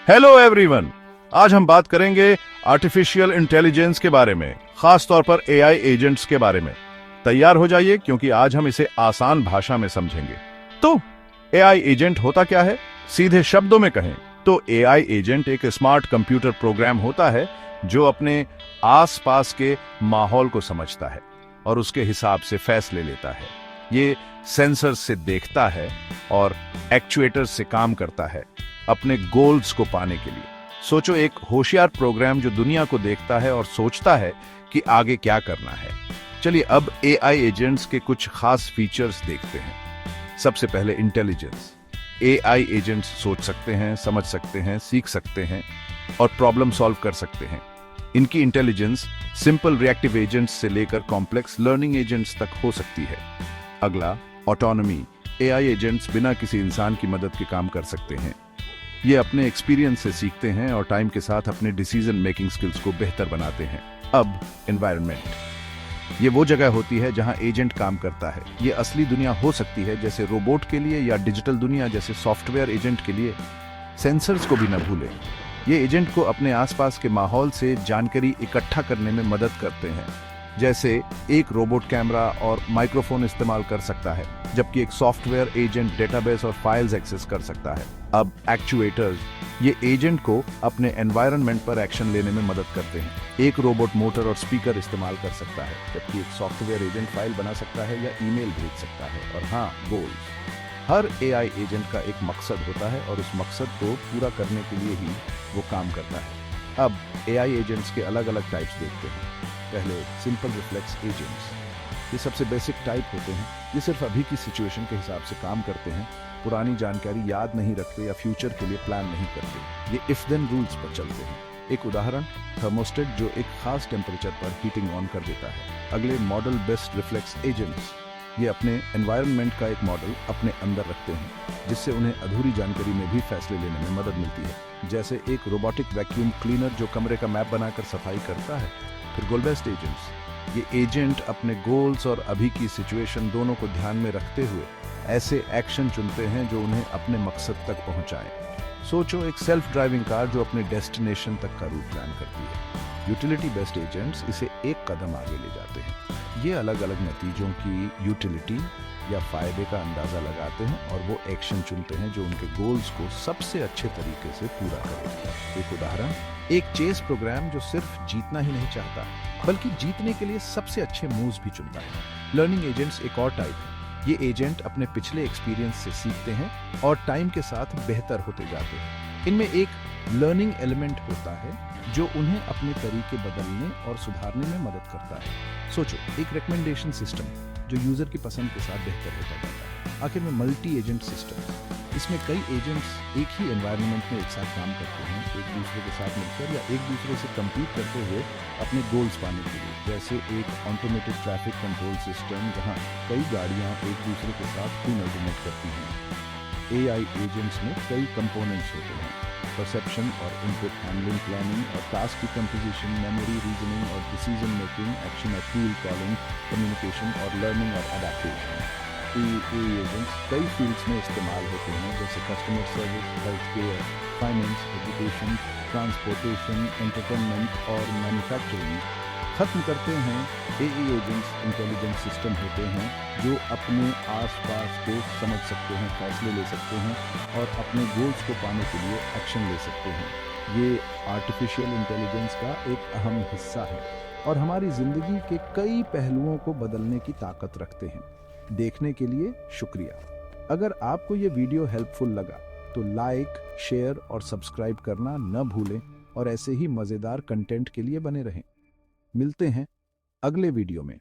Hello everyone. आज हम बात करेंगे आर्टिफिशियल इंटेलिजेंस के बारे में, खास तौर पर एआई एजेंट्स के बारे में। तैयार हो जाइए क्योंकि आज हम इसे आसान भाषा में समझेंगे। तो एआई एजेंट होता क्या है? सीधे शब्दों में कहें तो एआई एजेंट एक स्मार्ट कंप्यूटर प्रोग्राम होता है जो अपने आसपास के माहौल को समझता है और उसके हिसाब से फैसले लेता है। ये सेंसर से देखता है और एक्चुएटर से काम करता है अपने गोल्स को पाने के लिए। सोचो, एक होशियार प्रोग्राम जो दुनिया को देखता है और सोचता है कि आगे क्या करना है। चलिए अब एआई एजेंट्स के कुछ खास फीचर्स देखते हैं। सबसे पहले इंटेलिजेंस। एआई एजेंट्स सोच सकते हैं, समझ सकते हैं, सीख सकते हैं और प्रॉब्लम सॉल्व कर सकते हैं। इनकी इंटेलिजेंस सिंपल रिएक्टिव एजेंट्स से लेकर कॉम्प्लेक्स लर्निंग एजेंट्स तक हो सकती है। अगला, ऑटोनॉमी। एआई एजेंट्स बिना किसी इंसान की मदद के काम कर सकते हैं। ये अपने एक्सपीरियंस से सीखते हैं और टाइम के साथ अपने डिसीजन मेकिंग स्किल्स को बेहतर बनाते हैं। अब एनवायरनमेंट। ये वो जगह होती है जहां एजेंट काम करता है। ये असली दुनिया हो सकती है जैसे रोबोट के लिए, या डिजिटल दुनिया जैसे सॉफ्टवेयर एजेंट के लिए। सेंसर्स को भी न भूलें। ये एजेंट को अपने आसपास के माहौल से जानकारी इकट्ठा करने में मदद करते हैं। जैसे एक रोबोट कैमरा और माइक्रोफोन इस्तेमाल कर सकता है, जबकि एक सॉफ्टवेयर एजेंट डेटाबेस और फाइल्स एक्सेस कर सकता है। अब एक्चुएटर्स। ये एजेंट को अपने एनवायरनमेंट पर एक्शन लेने में मदद करते हैं। एक रोबोट मोटर और स्पीकर इस्तेमाल कर सकता है, जबकि एक सॉफ्टवेयर एजेंट फाइल बना सकता है या ईमेल भेज सकता है। और हाँ, गोल्स। हर एआई एजेंट का एक मकसद होता है और उस मकसद को पूरा करने के लिए ही वो काम करता है। अब एआई एजेंट्स के अलग अलग टाइप्स देखते हैं। पहले, सिंपल रिफ्लेक्स एजेंट्स। ये सबसे बेसिक टाइप होते हैं। ये सिर्फ अभी की सिचुएशन के हिसाब से काम करते हैं, पुरानी जानकारी याद नहीं रखते या फ्यूचर के लिए प्लान नहीं करते। ये इफ देन रूल्स पर चलते हैं। एक उदाहरण, थर्मोस्टेट जो एक खास टेम्परेचर पर हीटिंग ऑन कर देता है। अगले, मॉडल बेस्ड रिफ्लेक्स एजेंट्स। ये अपने एनवायरनमेंट का एक मॉडल अपने अंदर रखते हैं, जिससे उन्हें अधूरी जानकारी में भी फैसले लेने में मदद मिलती है। जैसे एक रोबोटिक वैक्यूम क्लीनर जो कमरे का मैप बनाकर सफाई करता है। फिर गोल बेस्ड एजेंट्स। ये एजेंट अपने गोल्स और अभी की सिचुएशन दोनों को ध्यान में रखते हुए ऐसे एक्शन चुनते हैं जो उन्हें अपने मकसद तक पहुंचाएं। सोचो, एक सेल्फ ड्राइविंग कार जो अपने डेस्टिनेशन तक का रूट प्लान करती है। यूटिलिटी बेस्ड एजेंट्स इसे एक कदम आगे ले जाते हैं। ये अलग अलग नतीजों की यूटिलिटी या फायदे का अंदाजा लगाते हैं और वो एक्शन चुनते हैं जो उनके गोल्स को सबसे अच्छे तरीके से पूरा करेगा। एक उदाहरण, एक चेस प्रोग्राम जो सिर्फ जीतना ही नहीं चाहता बल्कि जीतने के लिए सबसे अच्छे मूव्स भी चुनता है। लर्निंग एजेंट्स एक और टाइप है। ये एजेंट अपने पिछले एक्सपीरियंस से सीखते हैं और टाइम के साथ बेहतर होते जाते हैं। इनमें एक लर्निंग एलिमेंट होता है जो उन्हें अपने तरीके बदलने और सुधारने में मदद करता है। सोचो, एक रिकमेंडेशन सिस्टम जो यूजर की पसंद के साथ बेहतर होता जाता है। आखिर में मल्टी एजेंट सिस्टम। इसमें कई एजेंट्स एक ही एनवायरनमेंट में एक साथ काम करते हैं, एक दूसरे के साथ मिलकर या एक दूसरे से कम्पीट करते हुए अपने गोल्स पाने के लिए। जैसे एक ऑटोमेटेड ट्रैफिक कंट्रोल सिस्टम जहां कई गाड़ियां एक दूसरे के साथ कोऑर्डिनेट करती हैं। एआई एजेंट्स में कई कंपोनेंट्स होते हैं। परसेप्शन और इनपुट हैंडलिंग, प्लानिंग और टास्क की कंपोजिशन, मेमोरी, रीजनिंग और डिसीजन मेकिंग, एक्शन और टूल कॉलिंग, कम्युनिकेशन और लर्निंग और अडेप्टेशन। एआई एजेंट्स कई फील्ड्स में इस्तेमाल होते हैं, जैसे customer service, health care, finance, education, transportation, entertainment और मैन्युफैक्चरिंग। खत्म करते हैं, एआई एजेंट्स इंटेलिजेंट सिस्टम होते हैं जो अपने आसपास को समझ सकते हैं, फैसले ले सकते हैं और अपने गोल्स को पाने के लिए एक्शन ले सकते हैं। ये आर्टिफिशियल इंटेलिजेंस का एक अहम हिस्सा है और हमारी जिंदगी के कई पहलुओं को बदलने की ताकत रखते हैं। देखने के लिए शुक्रिया। अगर आपको ये वीडियो हेल्पफुल लगा तो लाइक, शेयर और सब्सक्राइब करना न भूलें और ऐसे ही मजेदार कंटेंट के लिए बने रहें। मिलते हैं अगले वीडियो में।